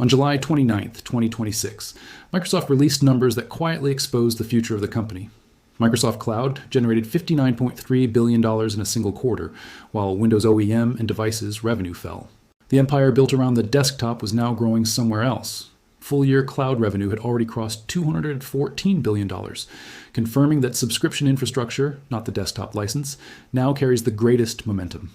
On July 29, 2026, Microsoft released numbers that quietly exposed the future of the company. Microsoft Cloud generated $59.3 billion in a single quarter, while Windows OEM and devices revenue fell. The empire built around the desktop was now growing somewhere else. Full-year cloud revenue had already crossed $214 billion, confirming that subscription infrastructure, not the desktop license, now carries the greatest momentum.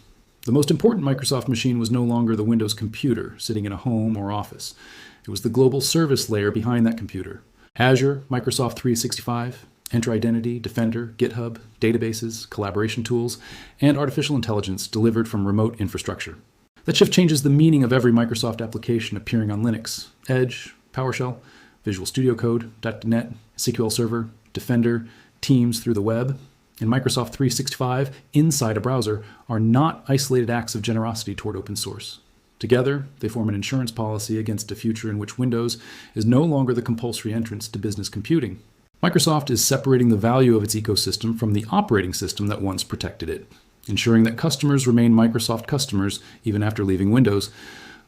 The most important Microsoft machine was no longer the Windows computer sitting in a home or office. It was the global service layer behind that computer. Azure, Microsoft 365, Enter Identity, Defender, GitHub, databases, collaboration tools, and artificial intelligence delivered from remote infrastructure. That shift changes the meaning of every Microsoft application appearing on Linux, Edge, PowerShell, Visual Studio Code, .NET, SQL Server, Defender, Teams through the web, and Microsoft 365 inside a browser are not isolated acts of generosity toward open source. Together, they form an insurance policy against a future in which Windows is no longer the compulsory entrance to business computing. Microsoft is separating the value of its ecosystem from the operating system that once protected it, ensuring that customers remain Microsoft customers even after leaving Windows.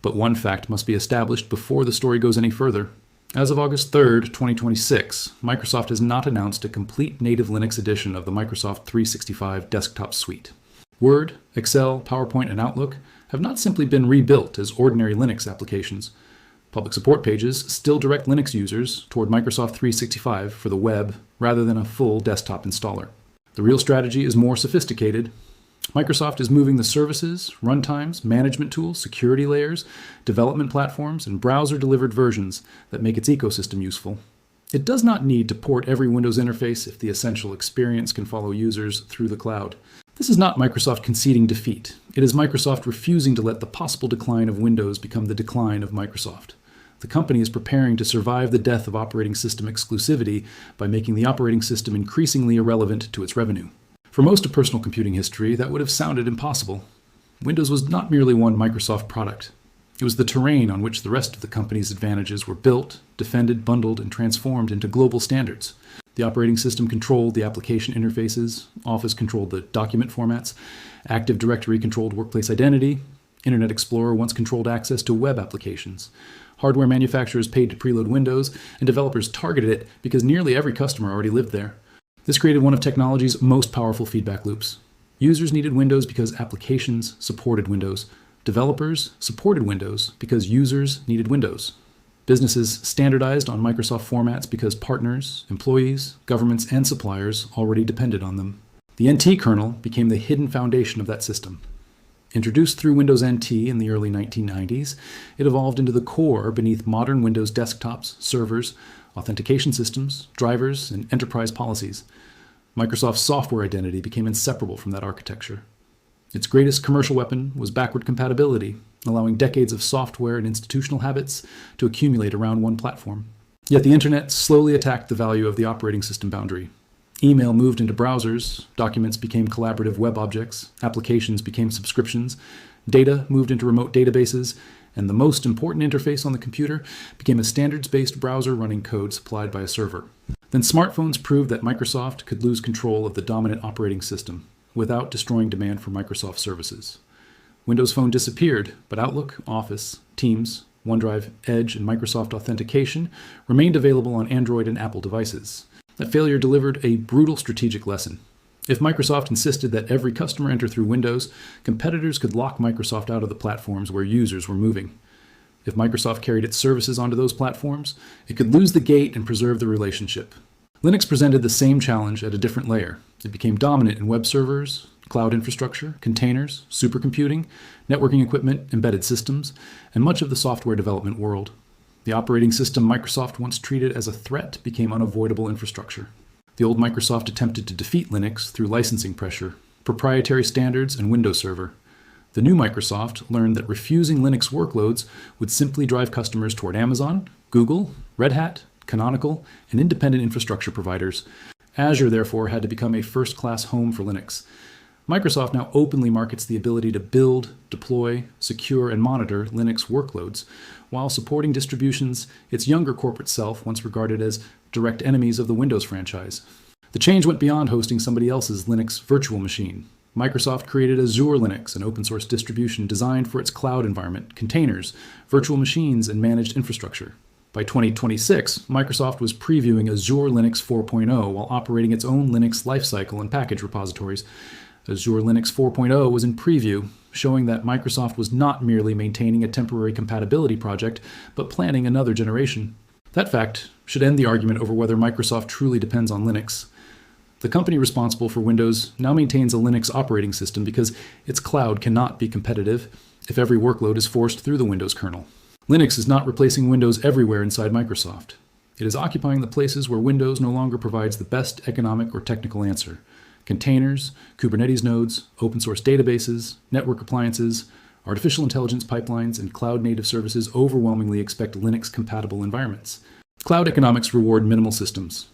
But one fact must be established before the story goes any further. As of August 3, 2026, Microsoft has not announced a complete native Linux edition of the Microsoft 365 desktop suite. Word, Excel, PowerPoint, and Outlook have not simply been rebuilt as ordinary Linux applications. Public support pages still direct Linux users toward Microsoft 365 for the web rather than a full desktop installer. The real strategy is more sophisticated. Microsoft is moving the services, runtimes, management tools, security layers, development platforms, and browser-delivered versions that make its ecosystem useful. It does not need to port every Windows interface if the essential experience can follow users through the cloud. This is not Microsoft conceding defeat. It is Microsoft refusing to let the possible decline of Windows become the decline of Microsoft. The company is preparing to survive the death of operating system exclusivity by making the operating system increasingly irrelevant to its revenue. For most of personal computing history, that would have sounded impossible. Windows was not merely one Microsoft product. It was the terrain on which the rest of the company's advantages were built, defended, bundled, and transformed into global standards. The operating system controlled the application interfaces, Office controlled the document formats, Active Directory controlled workplace identity, Internet Explorer once controlled access to web applications. Hardware manufacturers paid to preload Windows, and developers targeted it because nearly every customer already lived there. This created one of technology's most powerful feedback loops. Users needed Windows because applications supported Windows. Developers supported Windows because users needed Windows. Businesses standardized on Microsoft formats because partners, employees, governments, and suppliers already depended on them. The NT kernel became the hidden foundation of that system. Introduced through Windows NT in the early 1990s, it evolved into the core beneath modern Windows desktops, servers, authentication systems, drivers, and enterprise policies. Microsoft's software identity became inseparable from that architecture. Its greatest commercial weapon was backward compatibility, allowing decades of software and institutional habits to accumulate around one platform. Yet the internet slowly attacked the value of the operating system boundary. Email moved into browsers, documents became collaborative web objects, applications became subscriptions, data moved into remote databases, and the most important interface on the computer became a standards-based browser running code supplied by a server. Then smartphones proved that Microsoft could lose control of the dominant operating system without destroying demand for Microsoft services. Windows Phone disappeared, but Outlook, Office, Teams, OneDrive, Edge, and Microsoft Authentication remained available on Android and Apple devices. That failure delivered a brutal strategic lesson. If Microsoft insisted that every customer enter through Windows, competitors could lock Microsoft out of the platforms where users were moving. If Microsoft carried its services onto those platforms, it could lose the gate and preserve the relationship. Linux presented the same challenge at a different layer. It became dominant in web servers, cloud infrastructure, containers, supercomputing, networking equipment, embedded systems, and much of the software development world. The operating system Microsoft once treated as a threat became unavoidable infrastructure. The old Microsoft attempted to defeat Linux through licensing pressure, proprietary standards, and Windows Server. The new Microsoft learned that refusing Linux workloads would simply drive customers toward Amazon, Google, Red Hat, Canonical, and independent infrastructure providers. Azure, therefore, had to become a first-class home for Linux. Microsoft now openly markets the ability to build, deploy, secure, and monitor Linux workloads, while supporting distributions its younger corporate self once regarded as direct enemies of the Windows franchise. The change went beyond hosting somebody else's Linux virtual machine. Microsoft created Azure Linux, an open source distribution designed for its cloud environment, containers, virtual machines, and managed infrastructure. By 2026, Microsoft was previewing Azure Linux 4.0 while operating its own Linux lifecycle and package repositories. Azure Linux 4.0 was in preview, showing that Microsoft was not merely maintaining a temporary compatibility project, but planning another generation. That fact should end the argument over whether Microsoft truly depends on Linux. The company responsible for Windows now maintains a Linux operating system because its cloud cannot be competitive if every workload is forced through the Windows kernel. Linux is not replacing Windows everywhere inside Microsoft. It is occupying the places where Windows no longer provides the best economic or technical answer. Containers, Kubernetes nodes, open source databases, network appliances, artificial intelligence pipelines, and cloud-native services overwhelmingly expect Linux-compatible environments. Cloud economics reward minimal systems.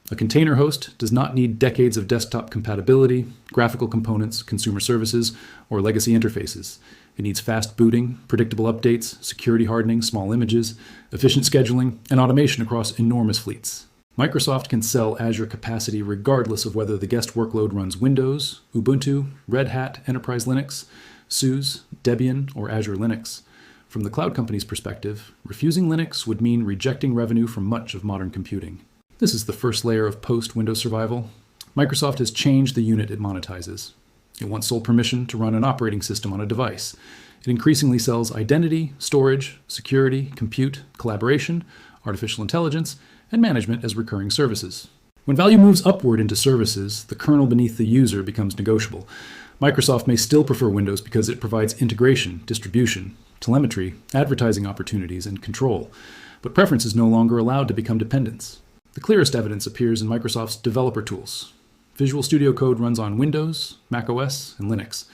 A container host does not need decades of desktop compatibility, graphical components, consumer services, or legacy interfaces. It needs fast booting, predictable updates, security hardening, small images, efficient scheduling, and automation across enormous fleets. Microsoft can sell Azure capacity regardless of whether the guest workload runs Windows, Ubuntu, Red Hat, Enterprise Linux, SUSE, Debian, or Azure Linux. From the cloud company's perspective, refusing Linux would mean rejecting revenue from much of modern computing. This is the first layer of post-Windows survival. Microsoft has changed the unit it monetizes. It wants sole permission to run an operating system on a device. It increasingly sells identity, storage, security, compute, collaboration, artificial intelligence, and management as recurring services. When value moves upward into services, the kernel beneath the user becomes negotiable. Microsoft may still prefer Windows because it provides integration, distribution, telemetry, advertising opportunities, and control. But preference is no longer allowed to become dependence. The clearest evidence appears in Microsoft's developer tools. Visual Studio Code runs on Windows, macOS, and Linux.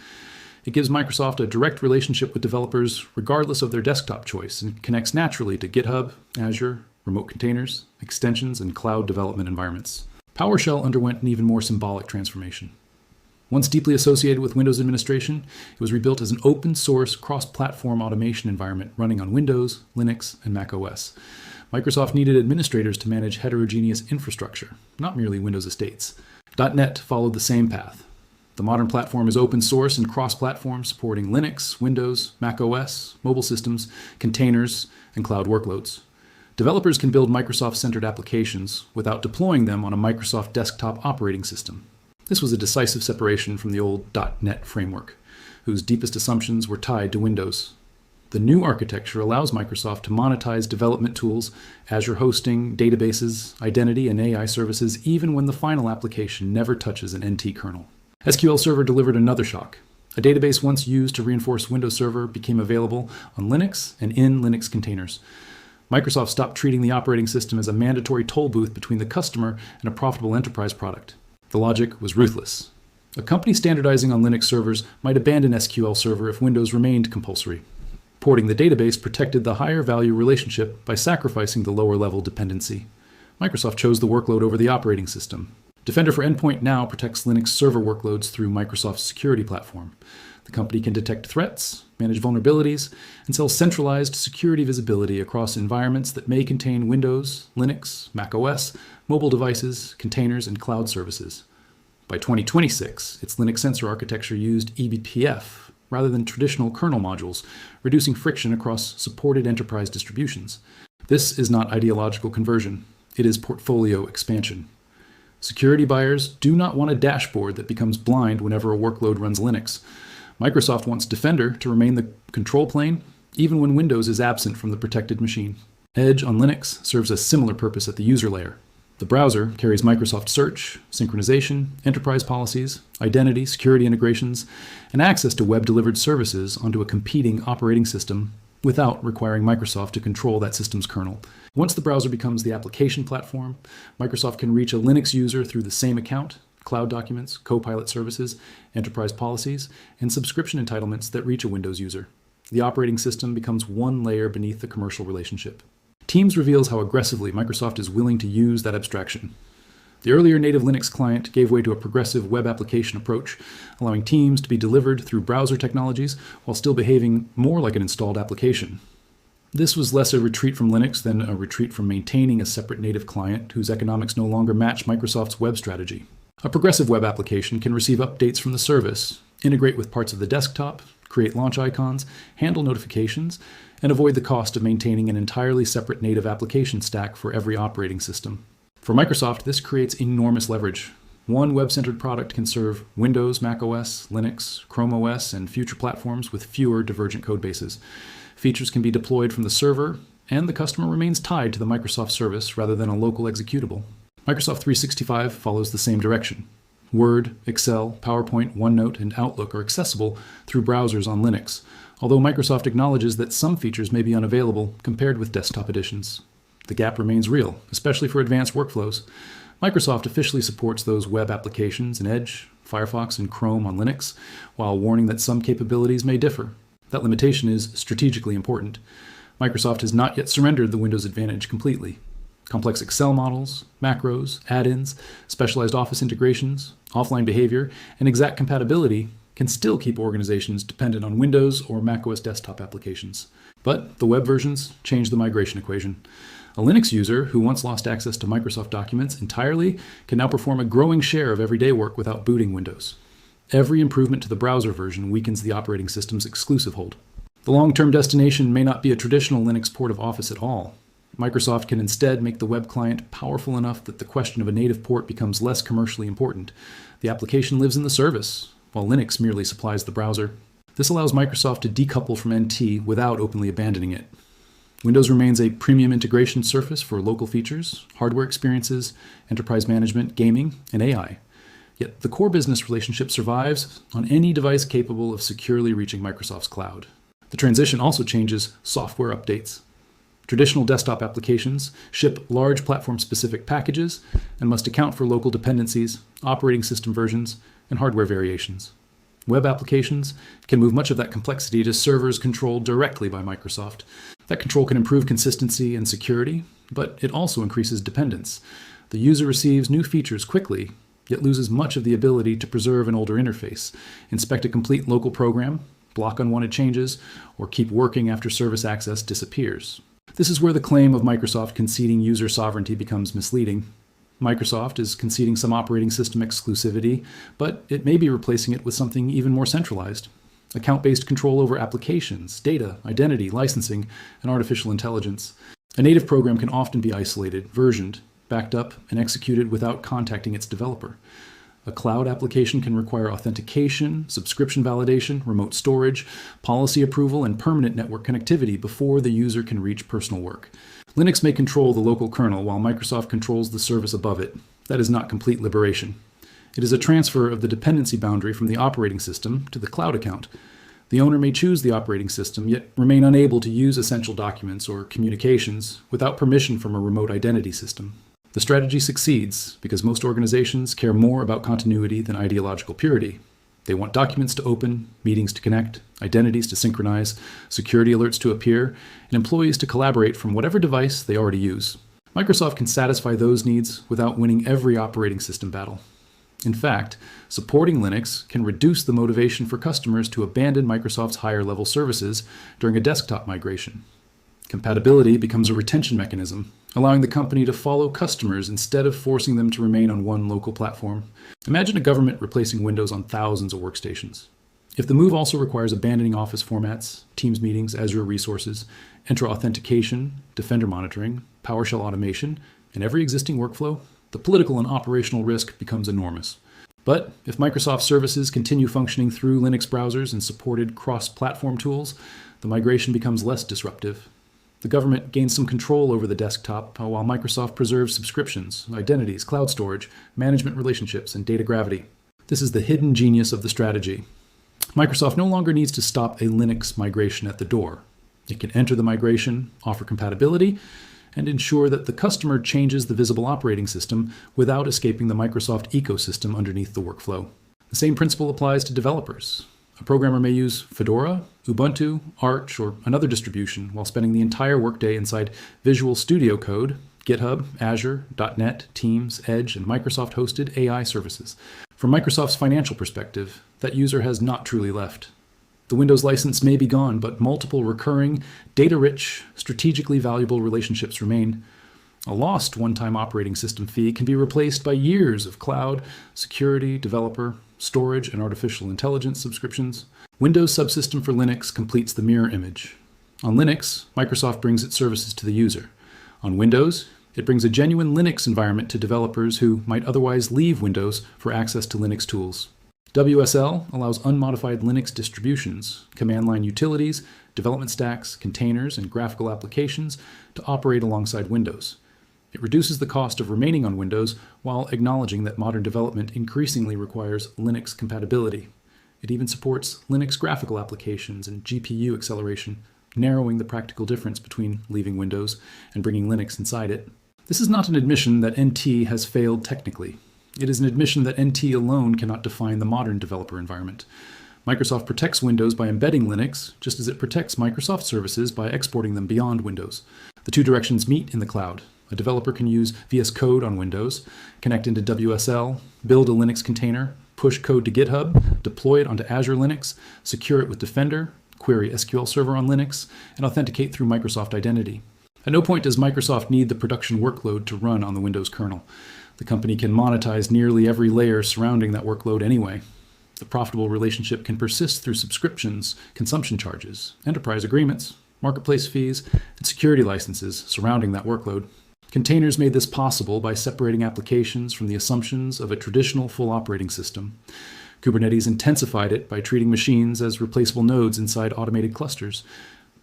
It gives Microsoft a direct relationship with developers regardless of their desktop choice and connects naturally to GitHub, Azure, remote containers, extensions, and cloud development environments. PowerShell underwent an even more symbolic transformation. Once deeply associated with Windows administration, it was rebuilt as an open-source, cross-platform automation environment running on Windows, Linux, and macOS. Microsoft needed administrators to manage heterogeneous infrastructure, not merely Windows estates. .NET followed the same path. The modern platform is open source and cross-platform, supporting Linux, Windows, macOS, mobile systems, containers, and cloud workloads. Developers can build Microsoft-centered applications without deploying them on a Microsoft desktop operating system. This was a decisive separation from the old .NET framework, whose deepest assumptions were tied to Windows. The new architecture allows Microsoft to monetize development tools, Azure hosting, databases, identity, and AI services, even when the final application never touches an NT kernel. SQL Server delivered another shock. A database once used to reinforce Windows Server became available on Linux and in Linux containers. Microsoft stopped treating the operating system as a mandatory toll booth between the customer and a profitable enterprise product. The logic was ruthless. A company standardizing on Linux servers might abandon SQL Server if Windows remained compulsory. Porting the database protected the higher value relationship by sacrificing the lower level dependency. Microsoft chose the workload over the operating system. Defender for Endpoint now protects Linux server workloads through Microsoft's security platform. The company can detect threats, manage vulnerabilities, and sell centralized security visibility across environments that may contain Windows, Linux, macOS, mobile devices, containers, and cloud services. By 2026, its Linux sensor architecture used eBPF rather than traditional kernel modules, reducing friction across supported enterprise distributions. This is not ideological conversion. It is portfolio expansion. Security buyers do not want a dashboard that becomes blind whenever a workload runs Linux. Microsoft wants Defender to remain the control plane, even when Windows is absent from the protected machine. Edge on Linux serves a similar purpose at the user layer. The browser carries Microsoft Search, synchronization, enterprise policies, identity, security integrations, and access to web-delivered services onto a competing operating system without requiring Microsoft to control that system's kernel. Once the browser becomes the application platform, Microsoft can reach a Linux user through the same account, cloud documents, Copilot services, enterprise policies, and subscription entitlements that reach a Windows user. The operating system becomes one layer beneath the commercial relationship. Teams reveals how aggressively Microsoft is willing to use that abstraction. The earlier native Linux client gave way to a progressive web application approach, allowing Teams to be delivered through browser technologies while still behaving more like an installed application. This was less a retreat from Linux than a retreat from maintaining a separate native client whose economics no longer match Microsoft's web strategy. A progressive web application can receive updates from the service, integrate with parts of the desktop, create launch icons, handle notifications, and avoid the cost of maintaining an entirely separate native application stack for every operating system. For Microsoft, this creates enormous leverage. One web-centered product can serve Windows, macOS, Linux, Chrome OS, and future platforms with fewer divergent codebases. Features can be deployed from the server, and the customer remains tied to the Microsoft service rather than a local executable. Microsoft 365 follows the same direction. Word, Excel, PowerPoint, OneNote, and Outlook are accessible through browsers on Linux, although Microsoft acknowledges that some features may be unavailable compared with desktop editions. The gap remains real, especially for advanced workflows. Microsoft officially supports those web applications in Edge, Firefox, and Chrome on Linux, while warning that some capabilities may differ. That limitation is strategically important. Microsoft has not yet surrendered the Windows advantage completely. Complex Excel models, macros, add-ins, specialized Office integrations, offline behavior, and exact compatibility can still keep organizations dependent on Windows or macOS desktop applications. But the web versions change the migration equation. A Linux user who once lost access to Microsoft documents entirely can now perform a growing share of everyday work without booting Windows. Every improvement to the browser version weakens the operating system's exclusive hold. The long-term destination may not be a traditional Linux port of Office at all. Microsoft can instead make the web client powerful enough that the question of a native port becomes less commercially important. The application lives in the service, while Linux merely supplies the browser. This allows Microsoft to decouple from NT without openly abandoning it. Windows remains a premium integration surface for local features, hardware experiences, enterprise management, gaming, and AI. Yet the core business relationship survives on any device capable of securely reaching Microsoft's cloud. The transition also changes software updates. Traditional desktop applications ship large platform-specific packages and must account for local dependencies, operating system versions, and hardware variations. Web applications can move much of that complexity to servers controlled directly by Microsoft. That control can improve consistency and security, but it also increases dependence. The user receives new features quickly, yet loses much of the ability to preserve an older interface, inspect a complete local program, block unwanted changes, or keep working after service access disappears. This is where the claim of Microsoft conceding user sovereignty becomes misleading. Microsoft is conceding some operating system exclusivity, but it may be replacing it with something even more centralized. Account-based control over applications, data, identity, licensing, and artificial intelligence. A native program can often be isolated, versioned, backed up, and executed without contacting its developer. A cloud application can require authentication, subscription validation, remote storage, policy approval, and permanent network connectivity before the user can reach personal work. Linux may control the local kernel while Microsoft controls the service above it. That is not complete liberation. It is a transfer of the dependency boundary from the operating system to the cloud account. The owner may choose the operating system, yet remain unable to use essential documents or communications without permission from a remote identity system. The strategy succeeds because most organizations care more about continuity than ideological purity. They want documents to open, meetings to connect, identities to synchronize, security alerts to appear, and employees to collaborate from whatever device they already use. Microsoft can satisfy those needs without winning every operating system battle. In fact, supporting Linux can reduce the motivation for customers to abandon Microsoft's higher-level services during a desktop migration. Compatibility becomes a retention mechanism, allowing the company to follow customers instead of forcing them to remain on one local platform. Imagine a government replacing Windows on thousands of workstations. If the move also requires abandoning Office formats, Teams meetings, Azure resources, Entra authentication, Defender monitoring, PowerShell automation, and every existing workflow, the political and operational risk becomes enormous. But if Microsoft services continue functioning through Linux browsers and supported cross-platform tools, the migration becomes less disruptive. The government gains some control over the desktop while Microsoft preserves subscriptions, identities, cloud storage, management relationships, and data gravity. This is the hidden genius of the strategy. Microsoft no longer needs to stop a Linux migration at the door. It can enter the migration, offer compatibility, and ensure that the customer changes the visible operating system without escaping the Microsoft ecosystem underneath the workflow. The same principle applies to developers. A programmer may use Fedora, Ubuntu, Arch, or another distribution while spending the entire workday inside Visual Studio Code, GitHub, Azure, .NET, Teams, Edge, and Microsoft-hosted AI services. From Microsoft's financial perspective, that user has not truly left. The Windows license may be gone, but multiple recurring, data-rich, strategically valuable relationships remain. A lost one-time operating system fee can be replaced by years of cloud, security, developer, storage, and artificial intelligence subscriptions. Windows Subsystem for Linux completes the mirror image. On Linux, Microsoft brings its services to the user. On Windows, it brings a genuine Linux environment to developers who might otherwise leave Windows for access to Linux tools. WSL allows unmodified Linux distributions, command line utilities, development stacks, containers, and graphical applications to operate alongside Windows. It reduces the cost of remaining on Windows while acknowledging that modern development increasingly requires Linux compatibility. It even supports Linux graphical applications and GPU acceleration, narrowing the practical difference between leaving Windows and bringing Linux inside it. This is not an admission that NT has failed technically. It is an admission that NT alone cannot define the modern developer environment. Microsoft protects Windows by embedding Linux, just as it protects Microsoft services by exporting them beyond Windows. The two directions meet in the cloud. A developer can use VS Code on Windows, connect into WSL, build a Linux container, push code to GitHub, deploy it onto Azure Linux, secure it with Defender, query SQL Server on Linux, and authenticate through Microsoft Identity. At no point does Microsoft need the production workload to run on the Windows kernel. The company can monetize nearly every layer surrounding that workload anyway. The profitable relationship can persist through subscriptions, consumption charges, enterprise agreements, marketplace fees, and security licenses surrounding that workload. Containers made this possible by separating applications from the assumptions of a traditional full operating system. Kubernetes intensified it by treating machines as replaceable nodes inside automated clusters.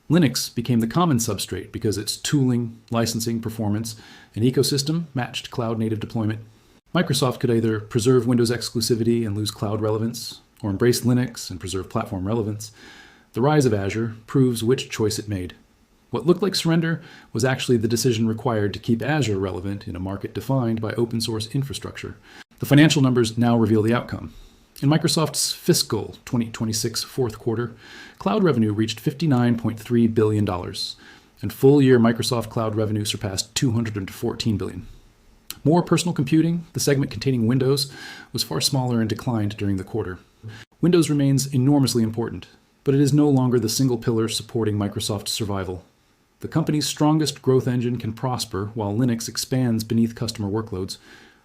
Linux became the common substrate because its tooling, licensing, performance, and ecosystem matched cloud-native deployment. Microsoft could either preserve Windows exclusivity and lose cloud relevance, or embrace Linux and preserve platform relevance. The rise of Azure proves which choice it made. What looked like surrender was actually the decision required to keep Azure relevant in a market defined by open source infrastructure. The financial numbers now reveal the outcome. In Microsoft's fiscal 2026 fourth quarter, cloud revenue reached $59.3 billion, and full-year Microsoft cloud revenue surpassed $214 billion. More personal computing, the segment containing Windows, was far smaller and declined during the quarter. Windows remains enormously important, but it is no longer the single pillar supporting Microsoft's survival. The company's strongest growth engine can prosper while Linux expands beneath customer workloads.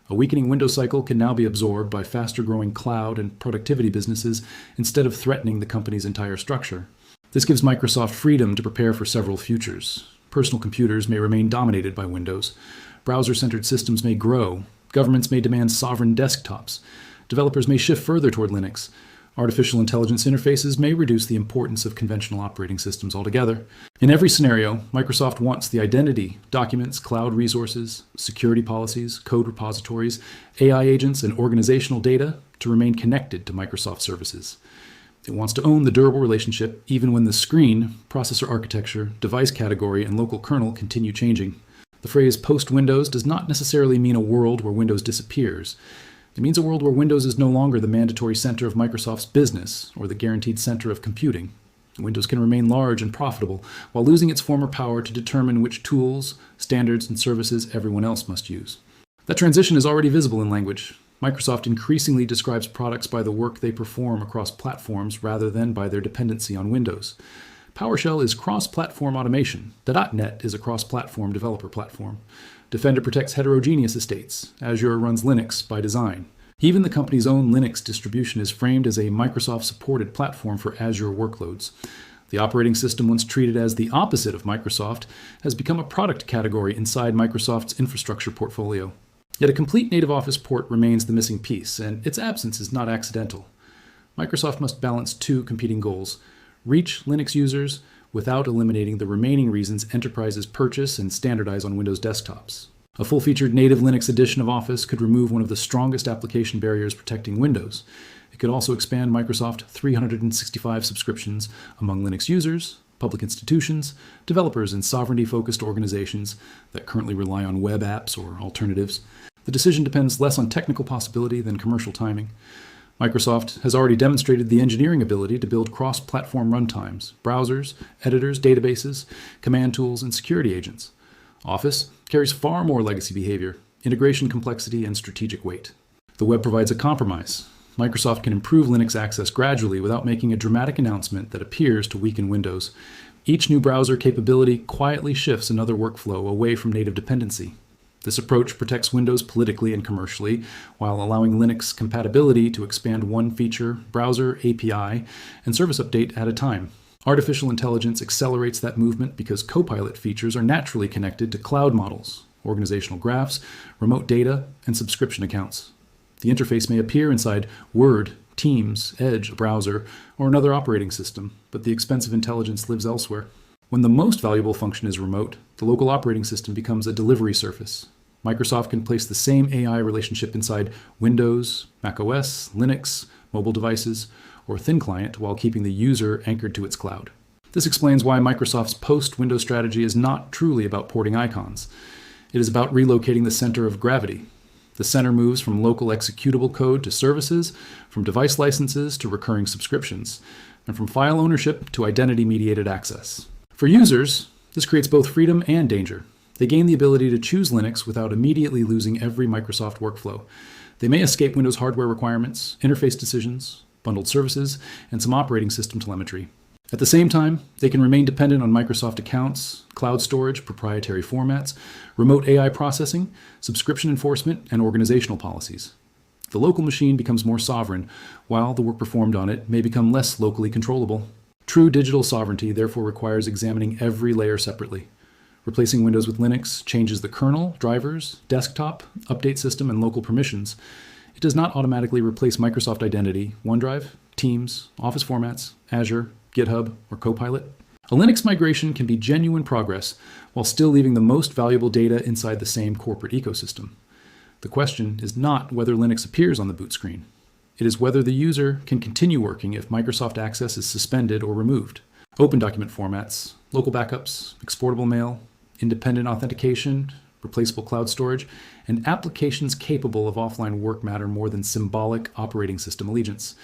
A weakening Windows cycle can now be absorbed by faster-growing cloud and productivity businesses instead of threatening the company's entire structure. This gives Microsoft freedom to prepare for several futures. Personal computers may remain dominated by Windows. Browser-centered systems may grow. Governments may demand sovereign desktops. Developers may shift further toward Linux. Artificial intelligence interfaces may reduce the importance of conventional operating systems altogether. In every scenario, Microsoft wants the identity, documents, cloud resources, security policies, code repositories, AI agents, and organizational data to remain connected to Microsoft services. It wants to own the durable relationship even when the screen, processor architecture, device category, and local kernel continue changing. The phrase post-Windows does not necessarily mean a world where Windows disappears. It means a world where Windows is no longer the mandatory center of Microsoft's business or the guaranteed center of computing. Windows can remain large and profitable while losing its former power to determine which tools, standards, and services everyone else must use. That transition is already visible in language. Microsoft increasingly describes products by the work they perform across platforms rather than by their dependency on Windows. PowerShell is cross-platform automation. The .NET is a cross-platform developer platform. Defender protects heterogeneous estates. Azure runs Linux by design. Even the company's own Linux distribution is framed as a Microsoft-supported platform for Azure workloads. The operating system, once treated as the opposite of Microsoft, has become a product category inside Microsoft's infrastructure portfolio. Yet a complete native Office port remains the missing piece, and its absence is not accidental. Microsoft must balance two competing goals: reach Linux users without eliminating the remaining reasons enterprises purchase and standardize on Windows desktops. A full-featured native Linux edition of Office could remove one of the strongest application barriers protecting Windows. It could also expand Microsoft 365 subscriptions among Linux users, public institutions, developers, and sovereignty-focused organizations that currently rely on web apps or alternatives. The decision depends less on technical possibility than commercial timing. Microsoft has already demonstrated the engineering ability to build cross-platform runtimes, browsers, editors, databases, command tools, and security agents. Office carries far more legacy behavior, integration complexity, and strategic weight. The web provides a compromise. Microsoft can improve Linux access gradually without making a dramatic announcement that appears to weaken Windows. Each new browser capability quietly shifts another workflow away from native dependency. This approach protects Windows politically and commercially, while allowing Linux compatibility to expand one feature, browser, API, and service update at a time. Artificial intelligence accelerates that movement because Copilot features are naturally connected to cloud models, organizational graphs, remote data, and subscription accounts. The interface may appear inside Word, Teams, Edge, a browser, or another operating system, but the expensive intelligence lives elsewhere. When the most valuable function is remote, the local operating system becomes a delivery surface. Microsoft can place the same AI relationship inside Windows, macOS, Linux, mobile devices, or thin client while keeping the user anchored to its cloud. This explains why Microsoft's post-Windows strategy is not truly about porting icons. It is about relocating the center of gravity. The center moves from local executable code to services, from device licenses to recurring subscriptions, and from file ownership to identity-mediated access. For users, this creates both freedom and danger. They gain the ability to choose Linux without immediately losing every Microsoft workflow. They may escape Windows hardware requirements, interface decisions, bundled services, and some operating system telemetry. At the same time, they can remain dependent on Microsoft accounts, cloud storage, proprietary formats, remote AI processing, subscription enforcement, and organizational policies. The local machine becomes more sovereign, while the work performed on it may become less locally controllable. True digital sovereignty therefore requires examining every layer separately. Replacing Windows with Linux changes the kernel, drivers, desktop, update system, and local permissions. It does not automatically replace Microsoft Identity, OneDrive, Teams, Office formats, Azure, GitHub, or Copilot. A Linux migration can be genuine progress while still leaving the most valuable data inside the same corporate ecosystem. The question is not whether Linux appears on the boot screen. It is whether the user can continue working if Microsoft access is suspended or removed. Open document formats, local backups, exportable mail, independent authentication, replaceable cloud storage, and applications capable of offline work matter more than symbolic operating system allegiance.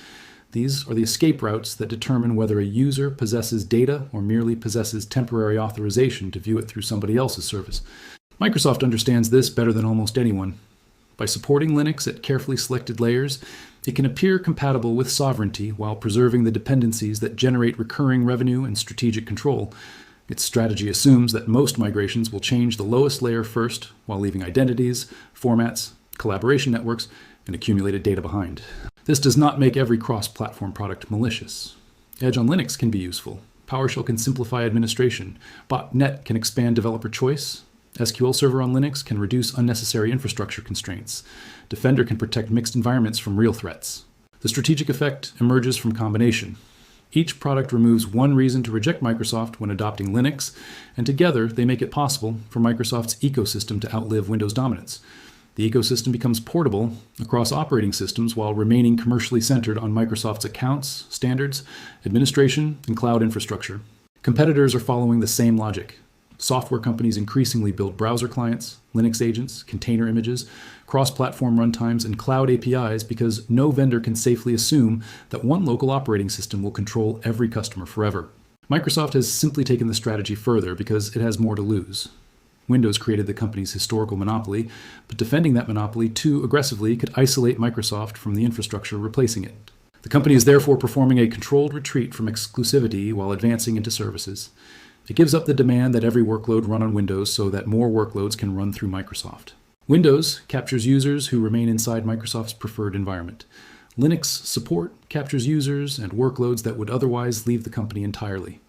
These are the escape routes that determine whether a user possesses data or merely possesses temporary authorization to view it through somebody else's service. Microsoft understands this better than almost anyone. By supporting Linux at carefully selected layers, it can appear compatible with sovereignty while preserving the dependencies that generate recurring revenue and strategic control. Its strategy assumes that most migrations will change the lowest layer first while leaving identities, formats, collaboration networks, and accumulated data behind. This does not make every cross-platform product malicious. Edge on Linux can be useful. PowerShell can simplify administration. .NET can expand developer choice. SQL Server on Linux can reduce unnecessary infrastructure constraints. Defender can protect mixed environments from real threats. The strategic effect emerges from combination. Each product removes one reason to reject Microsoft when adopting Linux, and together they make it possible for Microsoft's ecosystem to outlive Windows dominance. The ecosystem becomes portable across operating systems while remaining commercially centered on Microsoft's accounts, standards, administration, and cloud infrastructure. Competitors are following the same logic. Software companies increasingly build browser clients, Linux agents, container images, cross-platform runtimes, and cloud APIs because no vendor can safely assume that one local operating system will control every customer forever. Microsoft has simply taken the strategy further because it has more to lose. Windows created the company's historical monopoly, but defending that monopoly too aggressively could isolate Microsoft from the infrastructure replacing it. The company is therefore performing a controlled retreat from exclusivity while advancing into services. It gives up the demand that every workload run on Windows so that more workloads can run through Microsoft. Windows captures users who remain inside Microsoft's preferred environment. Linux support captures users and workloads that would otherwise leave the company entirely.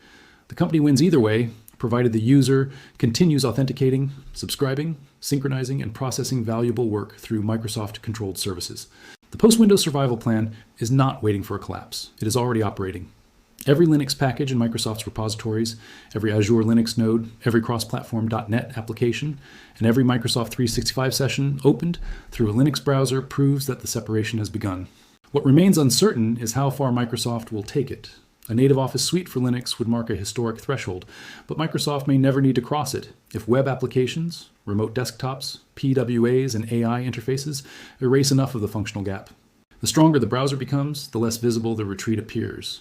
The company wins either way, provided the user continues authenticating, subscribing, synchronizing, and processing valuable work through Microsoft-controlled services. The post-Windows survival plan is not waiting for a collapse. It is already operating. Every Linux package in Microsoft's repositories, every Azure Linux node, every cross-platform .NET application, and every Microsoft 365 session opened through a Linux browser proves that the separation has begun. What remains uncertain is how far Microsoft will take it. A native Office suite for Linux would mark a historic threshold, but Microsoft may never need to cross it if web applications, remote desktops, PWAs, and AI interfaces erase enough of the functional gap. The stronger the browser becomes, the less visible the retreat appears.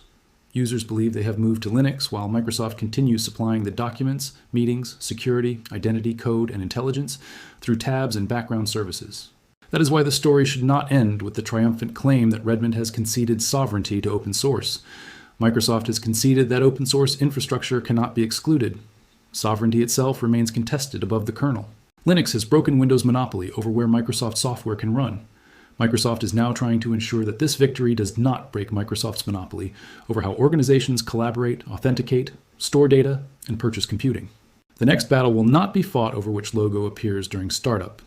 Users believe they have moved to Linux while Microsoft continues supplying the documents, meetings, security, identity, code, and intelligence through tabs and background services. That is why the story should not end with the triumphant claim that Redmond has conceded sovereignty to open source. Microsoft has conceded that open source infrastructure cannot be excluded. Sovereignty itself remains contested above the kernel. Linux has broken Windows' monopoly over where Microsoft software can run. Microsoft is now trying to ensure that this victory does not break Microsoft's monopoly over how organizations collaborate, authenticate, store data, and purchase computing. The next battle will not be fought over which logo appears during startup.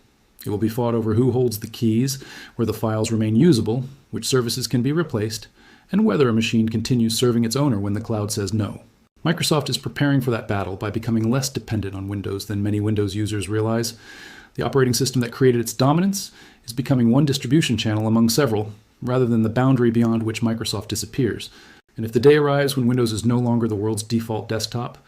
It will be fought over who holds the keys, where the files remain usable, which services can be replaced, and whether a machine continues serving its owner when the cloud says no. Microsoft is preparing for that battle by becoming less dependent on Windows than many Windows users realize. The operating system that created its dominance is becoming one distribution channel among several, rather than the boundary beyond which Microsoft disappears. And if the day arrives when Windows is no longer the world's default desktop,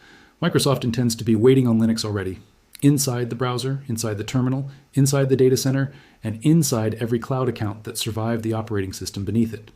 Microsoft intends to be waiting on Linux already, inside the browser, inside the terminal, inside the data center, and inside every cloud account that survived the operating system beneath it.